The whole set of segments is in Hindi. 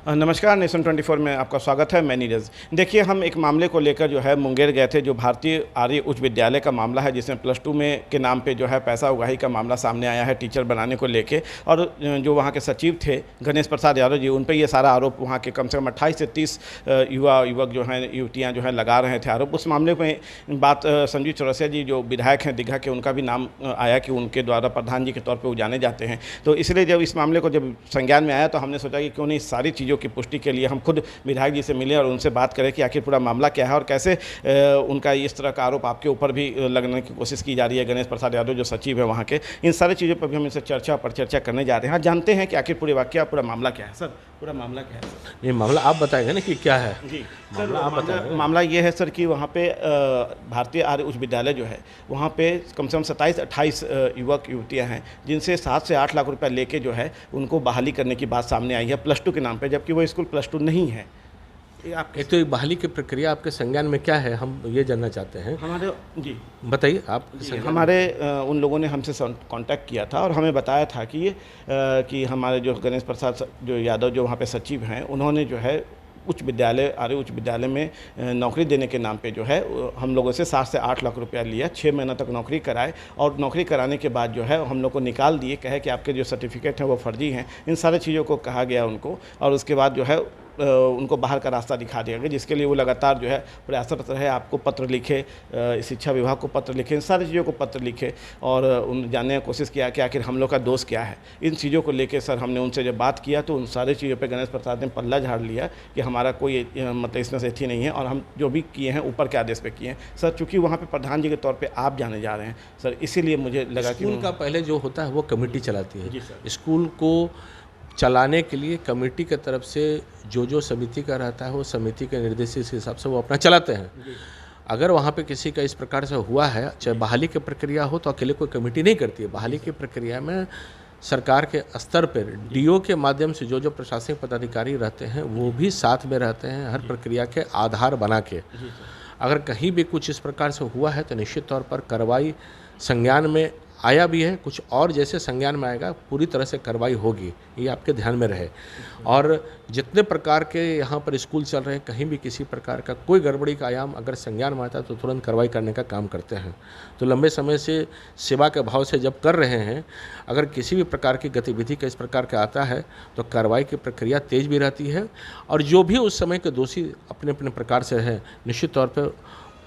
नमस्कार, नेशन 24 में आपका स्वागत है। मैं नीरज। देखिए, हम एक मामले को लेकर जो है मुंगेर गए थे, जो भारतीय आर्य उच्च विद्यालय का मामला है, जिसमें +2 में के नाम पे जो है पैसा उगाही का मामला सामने आया है टीचर बनाने को लेके। और जो वहाँ के सचिव थे गणेश प्रसाद यादव जी, उन पर ये सारा आरोप वहाँ के कम से कम 28 से 30 युवक जो हैं, युवतियाँ जो हैं लगा रहे थे आरोप। उस मामले में बात संजीव चौरसिया जी जो विधायक हैं दीघा के, उनका भी नाम आया कि उनके द्वारा प्रधान जी के तौर पर वो जाने जाते हैं। तो इसलिए जब इस मामले को जब संज्ञान में आया तो हमने सोचा कि क्यों नहीं इस सारी चीज़ों की पुष्टि के लिए हम खुद विधायक जी से मिले और उनसे बात करें कि आखिर पूरा मामला क्या है और कैसे उनका इस तरह का आरोप आपके ऊपर भी लगने की कोशिश की जा रही है। गणेश प्रसाद यादव जो सचिव है वहाँ के, इन सारी चीज़ों पर भी हम इनसे चर्चा करने जा रहे हैं। जानते हैं कि आखिर पूरे वाक्य पूरा मामला क्या है। सर, पूरा मामला क्या है? सर, ये मामला आप बताएंगे ना कि क्या है। जी सर, आप बताएं। मामला ये है सर कि वहाँ पे भारतीय आर्य उच्च विद्यालय जो है वहाँ पे कम से कम 27-28 युवक युवतियाँ हैं, जिनसे 7 से 8 लाख रुपया लेके जो है उनको बहाली करने की बात सामने आई है +2 के नाम पे, जबकि वो स्कूल +2 नहीं है। एक तो बहाली की प्रक्रिया आपके संज्ञान में क्या है, हम ये जानना चाहते हैं। हमारे जी बताइए आप। हमारे उन लोगों ने हमसे कांटेक्ट किया था और हमें बताया था कि कि हमारे जो गणेश प्रसाद जो यादव जो वहाँ पे सचिव हैं, उन्होंने जो है उच्च विद्यालय आर्य उच्च विद्यालय में नौकरी देने के नाम पे जो है हम लोगों से 7 से 8 लाख रुपया लिया। 6 महीना तक नौकरी कराए और नौकरी कराने के बाद जो है हम लोग को निकाल दिए, कहे कि आपके जो सर्टिफिकेट हैं वो फर्जी हैं। इन सारी चीज़ों को कहा गया उनको और उसके बाद जो है उनको बाहर का रास्ता दिखा दिया गया, जिसके लिए वो लगातार जो है प्रयासरत रहे। आपको पत्र लिखे, शिक्षा विभाग को पत्र लिखे, इन सारी चीज़ों को पत्र लिखे और उन जानने की कोशिश किया कि आखिर हम लोग का दोष क्या है। इन चीज़ों को लेके सर हमने उनसे जब बात किया तो उन सारी चीज़ों पे गणेश प्रसाद ने पल्ला झाड़ लिया कि हमारा कोई मतलब इसमें से थी नहीं है और हम जो भी किए हैं ऊपर के आदेश पे किए हैं। सर, चूँकि वहाँ पर प्रधान जी के तौर पर आप जाने जा रहे हैं सर, इसीलिए मुझे लगा कि स्कूल का पहले जो होता है वो कमेटी चलाती है। जी सर। स्कूल को चलाने के लिए कमेटी की तरफ से जो समिति का रहता है वो समिति के निर्देश के हिसाब से वो अपना चलाते हैं। अगर वहाँ पे किसी का इस प्रकार से हुआ है, चाहे बहाली की प्रक्रिया हो, तो अकेले कोई कमेटी नहीं करती है। बहाली की प्रक्रिया में सरकार के स्तर पर डीओ के माध्यम से जो प्रशासनिक पदाधिकारी रहते हैं वो भी साथ में रहते हैं, हर प्रक्रिया के आधार बना के। अगर कहीं भी कुछ इस प्रकार से हुआ है तो निश्चित तौर पर कार्रवाई संज्ञान में आया भी है, कुछ और जैसे संज्ञान में आएगा पूरी तरह से कार्रवाई होगी, ये आपके ध्यान में रहे। और जितने प्रकार के यहाँ पर स्कूल चल रहे हैं, कहीं भी किसी प्रकार का कोई गड़बड़ी का आयाम अगर संज्ञान में आता है तो तुरंत कार्रवाई करने का काम करते हैं। तो लंबे समय से सेवा के भाव से जब कर रहे हैं, अगर किसी भी प्रकार की गतिविधि का इस प्रकार का आता है तो कार्रवाई की प्रक्रिया तेज भी रहती है और जो भी उस समय के दोषी अपने अपने प्रकार से हैं, निश्चित तौर पर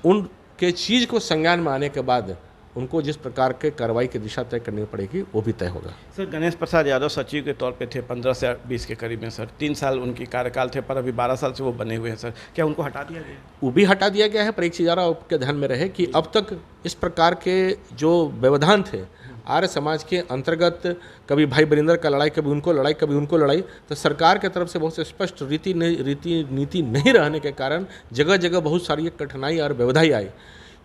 उनके चीज़ को संज्ञान में आने के बाद उनको जिस प्रकार के कार्रवाई की दिशा तय करनी पड़ेगी वो भी तय होगा। सर, गणेश प्रसाद यादव सचिव के तौर पे थे 15 से 20 के करीब में सर, 3 साल उनकी कार्यकाल थे, पर अभी 12 साल से वो बने हुए हैं सर। क्या उनको हटा दिया गया? वो भी हटा दिया गया है, पर एक चीज़ आपके ध्यान में रहे कि अब तक इस प्रकार के जो व्यवधान थे आर्य समाज के अंतर्गत, कभी भाई बरिंदर का लड़ाई, कभी उनको लड़ाई, कभी उनको लड़ाई, तो सरकार की तरफ से बहुत स्पष्ट नीति नहीं रहने के कारण जगह जगह बहुत सारी कठिनाई और व्यवधाई आई,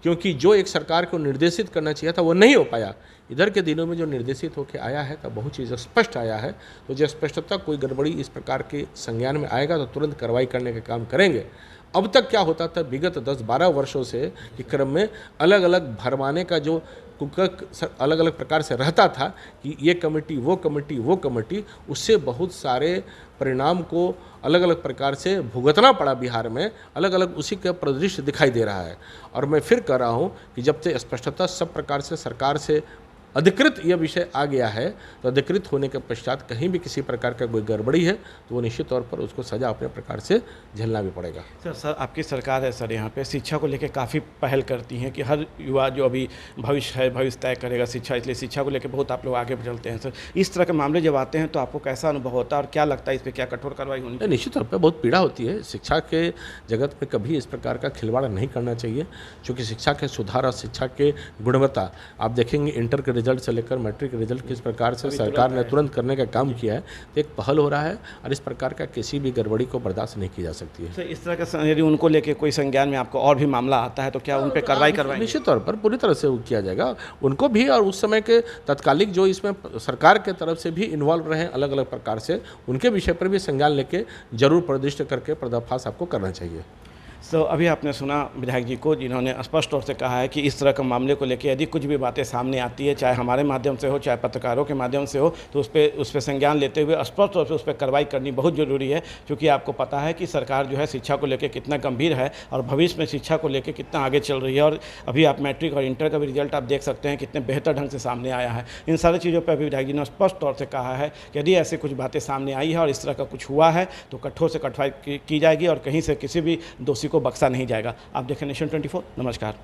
क्योंकि जो एक सरकार को निर्देशित करना चाहिए था वो नहीं हो पाया। इधर के दिनों में जो निर्देशित होकर आया है तो बहुत चीज़ स्पष्ट आया है। तो जो स्पष्टता कोई गड़बड़ी इस प्रकार के संज्ञान में आएगा तो तुरंत कार्रवाई करने का काम करेंगे। अब तक क्या होता था, विगत 10-12 वर्षों से के क्रम में अलग अलग भरमाने का जो अलग अलग प्रकार से रहता था कि ये कमेटी वो कमेटी वो कमेटी, उससे बहुत सारे परिणाम को अलग अलग प्रकार से भुगतना पड़ा बिहार में, अलग अलग उसी का परिदृश्य दिखाई दे रहा है। और मैं फिर कह रहा हूँ कि जब से स्पष्टता सब प्रकार से सरकार से अधिकृत यह विषय आ गया है, तो अधिकृत होने के पश्चात कहीं भी किसी प्रकार का कोई गड़बड़ी है तो वो निश्चित तौर पर उसको सजा अपने प्रकार से झेलना भी पड़ेगा। सर आपकी सरकार है सर, यहाँ पे शिक्षा को लेकर काफ़ी पहल करती हैं कि हर युवा जो अभी भविष्य है, भविष्य तय करेगा शिक्षा, इसलिए शिक्षा को लेकर बहुत आप लोग आगे चलते हैं सर। इस तरह के मामले जब आते हैं तो आपको कैसा अनुभव होता है और क्या लगता है इस पर क्या कठोर कार्रवाई होनी चाहिए? निश्चित तौर पर बहुत पीड़ा होती है। शिक्षा के जगत में कभी इस प्रकार का खिलवाड़ नहीं करना चाहिए, क्योंकि शिक्षा के सुधार और शिक्षा के गुणवत्ता आप देखेंगे, इंटर के रिजल्ट से लेकर मैट्रिक रिजल्ट किस प्रकार से सरकार ने तुरंत करने का काम किया है, तो एक पहल हो रहा है और इस प्रकार का किसी भी गड़बड़ी को बर्दाश्त नहीं की जा सकती है। सर, इस तरह का यदि उनको लेके कोई संज्ञान में आपको और भी मामला आता है तो क्या उन पर कार्रवाई करवाएंगे? निश्चित तौर पर पूरी तरह से वो किया जाएगा उनको भी, और उस समय के तत्कालिक जो इसमें सरकार के तरफ से भी इन्वॉल्व रहे अलग अलग प्रकार से, उनके विषय पर भी संज्ञान लेके जरूर प्रदिष्ट करके पर्दाफाश आपको करना चाहिए। तो अभी आपने सुना विधायक जी को, जिन्होंने स्पष्ट तौर से कहा है कि इस तरह के मामले को लेकर यदि कुछ भी बातें सामने आती है, चाहे हमारे माध्यम से हो, चाहे पत्रकारों के माध्यम से हो, तो उस पर संज्ञान लेते हुए स्पष्ट तौर से उस पर कार्रवाई करनी बहुत ज़रूरी है। क्योंकि आपको पता है कि सरकार जो है शिक्षा को लेकर कितना गंभीर है और भविष्य में शिक्षा को लेकर कितना आगे चल रही है। और अभी आप मैट्रिक और इंटर का भी रिजल्ट आप देख सकते हैं कितने बेहतर ढंग से सामने आया है। इन सारी चीज़ों पर अभी विधायक जी ने स्पष्ट तौर से कहा है कि यदि ऐसे कुछ बातें सामने आई है और इस तरह का कुछ हुआ है तो कठोर से कठोर की जाएगी और कहीं से किसी भी दोषी को बख्शा नहीं जाएगा। आप देखें नेशन 24। नमस्कार।